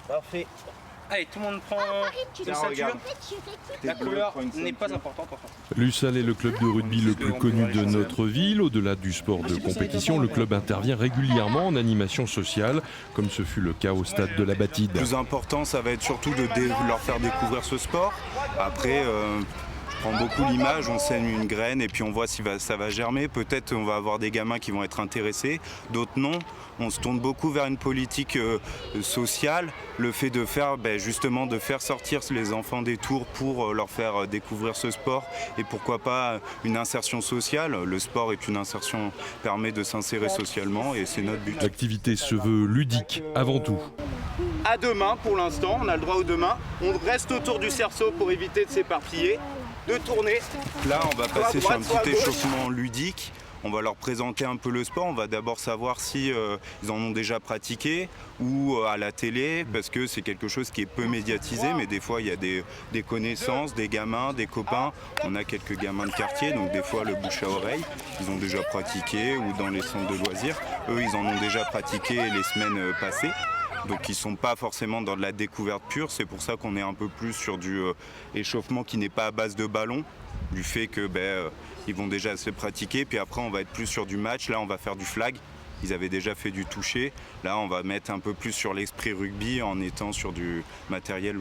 Parfait. Allez, tout le monde prend une ceinture. La couleur n'est pas importante en fait. L'USAL est le club de rugby le plus connu de notre ville. Au-delà du sport de compétition, le club intervient régulièrement en animation sociale, comme ce fut le cas au stade de la Batide. Le plus important, ça va être surtout de leur faire découvrir ce sport. Après, je prends beaucoup l'image, on sème une graine et puis on voit si ça va germer. Peut-être on va avoir des gamins qui vont être intéressés, d'autres non. On se tourne beaucoup vers une politique sociale, le fait de faire justement de faire sortir les enfants des tours pour leur faire découvrir ce sport et pourquoi pas une insertion sociale. Le sport est une insertion, permet de s'insérer socialement et c'est notre but. L'activité se veut ludique avant tout. À deux mains pour l'instant, on a le droit aux deux mains. On reste autour du cerceau pour éviter de s'éparpiller, de tourner. Là on va passer sur un petit échauffement ludique. On va leur présenter un peu le sport, on va d'abord savoir si ils en ont déjà pratiqué ou à la télé, parce que c'est quelque chose qui est peu médiatisé, mais des fois il y a des connaissances, des gamins, des copains. On a quelques gamins de quartier, donc des fois le bouche à oreille, ils ont déjà pratiqué, ou dans les centres de loisirs. Eux, ils en ont déjà pratiqué les semaines passées. Donc ils ne sont pas forcément dans de la découverte pure, c'est pour ça qu'on est un peu plus sur du échauffement qui n'est pas à base de ballon, du fait que ils vont déjà se pratiquer, puis après on va être plus sur du match, là on va faire du flag, ils avaient déjà fait du toucher, là on va mettre un peu plus sur l'esprit rugby en étant sur du matériel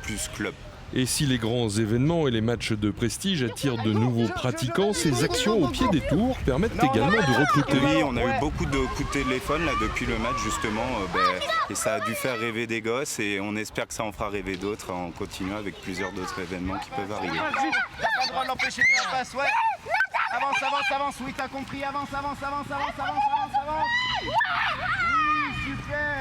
plus club. Et si les grands événements et les matchs de prestige attirent de nouveaux pratiquants, ces actions au pied des tours permettent également de recruter. Oui, on a eu beaucoup de coups de téléphone là, depuis le match justement, et ça a dû faire rêver des gosses et on espère que ça en fera rêver d'autres en continuant avec plusieurs d'autres événements qui peuvent arriver. T'as pas le droit de l'empêcher de faire passe, ouais. Avance, oui t'as compris, avance. Oui, super.